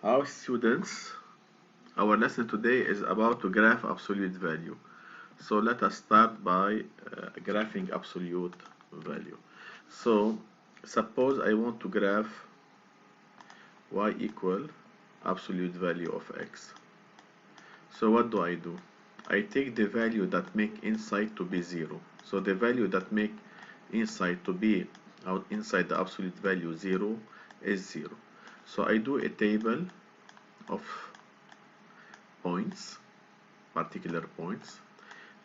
Our students, our lesson today is about to graph absolute value. So let us start by graphing absolute value. So suppose I want to graph y equal absolute value of x. So what do? I take the value that make inside to be 0. So the value that make inside to be out inside the absolute value 0 is 0. So I do a table of points, particular points.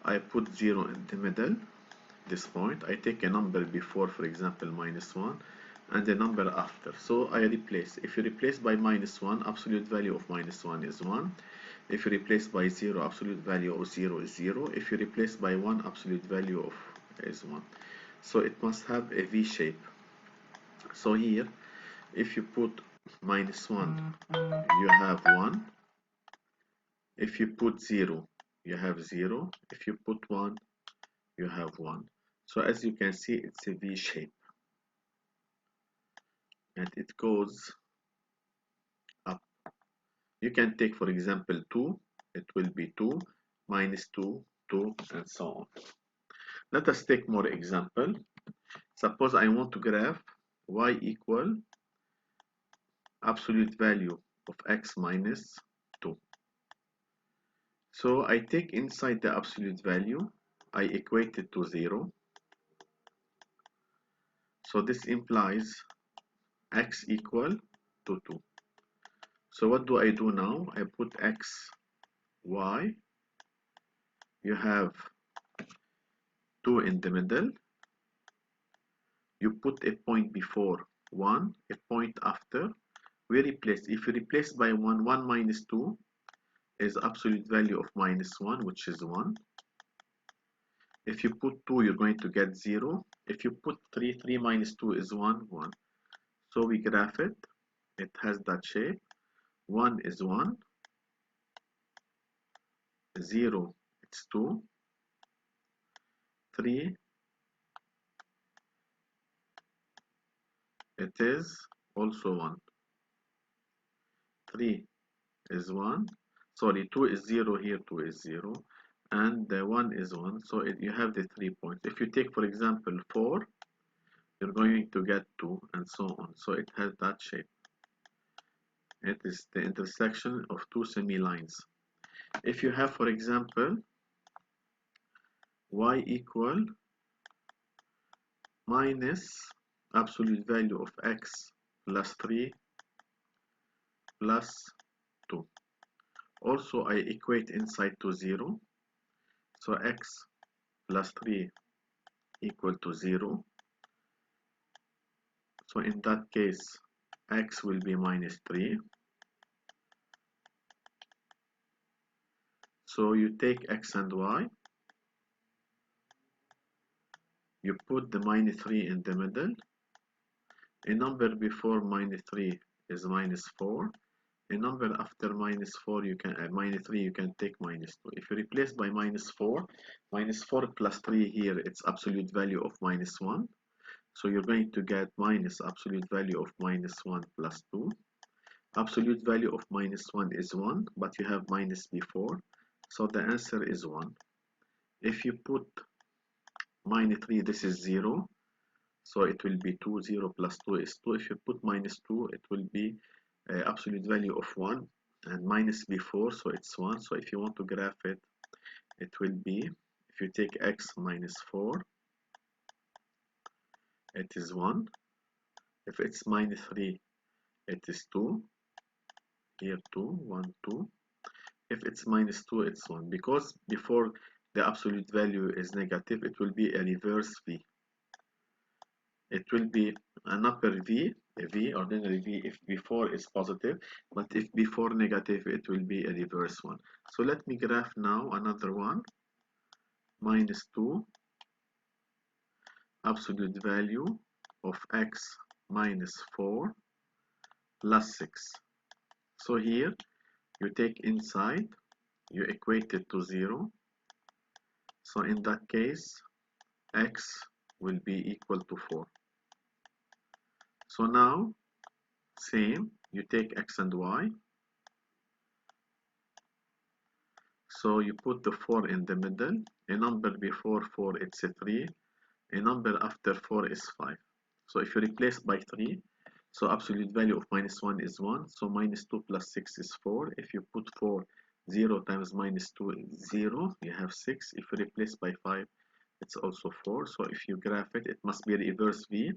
I put 0 in the middle, this point. I take a number before, for example, -1, and a number after. So I replace. If you replace by -1, absolute value of -1 is 1. If you replace by 0, absolute value of 0 is 0. If you replace by 1, absolute value of is 1. So it must have a V shape. So here, if you put -1, you have 1. If you put 0, you have 0. If you put 1, you have 1. So as you can see, it's a V shape. And it goes up. You can take, for example, 2. It will be 2, -2, 2, and so on. Let us take more example. Suppose I want to graph y equal absolute value of x minus 2. So I take inside the absolute value, I equate it to 0. So this implies x equal to 2. So what do I do now? I put x, y. You have 2 in the middle. You put a point before 1, a point after. We replace. If you replace by 1, 1 minus 2 is absolute value of -1, which is 1. If you put 2, you're going to get 0. If you put 3, 3 minus 2 is 1, 1. So we graph it. It has that shape. 1 is 1. 0, it's 2. 3, it is also 1. 3 is 1. Sorry, 2 is 0 here, 2 is 0. And the 1 is 1. So you have the 3 points. If you take, for example, 4, you're going to get 2, and so on. So it has that shape. It is the intersection of two semi-lines. If you have, for example, y equal minus absolute value of x plus 3 plus 2. Also, I equate inside to 0. So x plus 3 equal to 0. So in that case, x will be -3. So you take x and y. You put the -3 in the middle. A number before -3 is -4. A number after -4, you can -3, you can take -2. If you replace by -4, -4 plus 3 here, it's absolute value of -1. So you're going to get minus absolute value of -1 plus 2. Absolute value of -1 is 1, but you have minus before. So the answer is 1. If you put -3, this is 0. So it will be 2, 0 plus 2 is 2. If you put -2, it will be absolute value of 1 and minus before, so it's 1. So if you want to graph it, it will be, if you take x minus 4, it is 1. If it's -3, it is 2. Here 2, 1, 2. If it's -2, it's 1. Because before the absolute value is negative, it will be a reverse V. It will be an upper V, a V, ordinary V, if before is positive, but if before negative, it will be a reverse one. So let me graph now another one, -2, absolute value of x minus 4 plus 6. So here, you take inside, you equate it to 0. So in that case, x will be equal to 4. So now, same, you take x and y. So you put the 4 in the middle. A number before 4 it's a 3. A number after 4 is 5. So if you replace by 3, so absolute value of minus 1 is 1. So minus 2 plus 6 is 4. If you put 4, 0 times minus 2 is 0. You have 6. If you replace by 5, it's also 4. So if you graph it, it must be reverse V.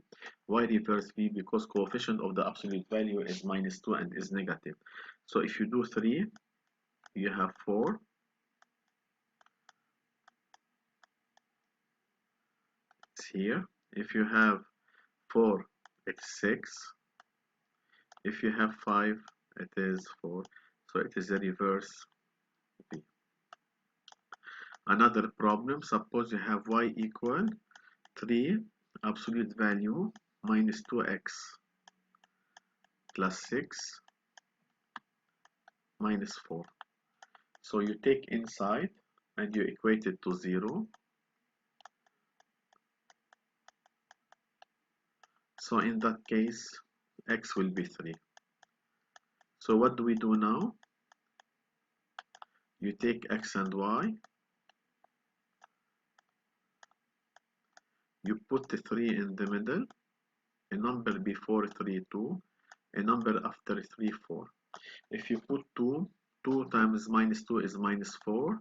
Why reverse V? Because coefficient of the absolute value is minus 2 and is negative. So if you do 3, you have 4. It's here. If you have 4, it's 6. If you have 5, it is 4. So it is a reverse V. Another problem, suppose you have y equal 3 absolute value minus 2x plus 6 minus 4. So you take inside and you equate it to 0. So in that case, x will be 3. So what do we do now? You take x and y, you put the 3 in the middle, a number before 3, 2, a number after 3, 4. If you put 2, 2 times minus 2 is minus 4,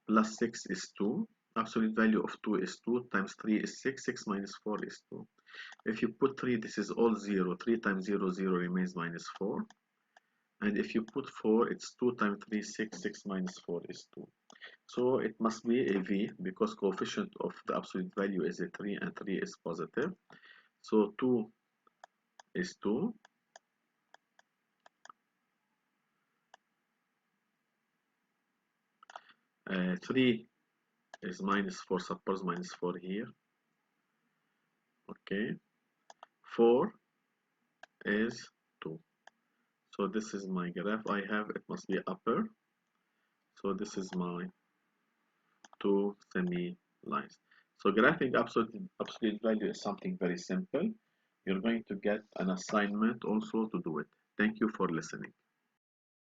plus 6 is 2. Absolute value of 2 is 2, times 3 is 6, 6 minus 4 is 2. If you put 3, this is all 0. 3 times 0, 0 remains minus 4. And if you put 4, it's 2 times 3, 6, 6 minus 4 is 2. So it must be a V because coefficient of the absolute value is a 3 and 3 is positive. So 2 is 2. 3 is minus 4, suppose minus 4 here. Okay. 4 is 2. So this is my graph I have. It must be upper. So this is my 2 semi-lines. So graphing absolute value is something very simple. You're going to get an assignment also to do it. Thank you for listening.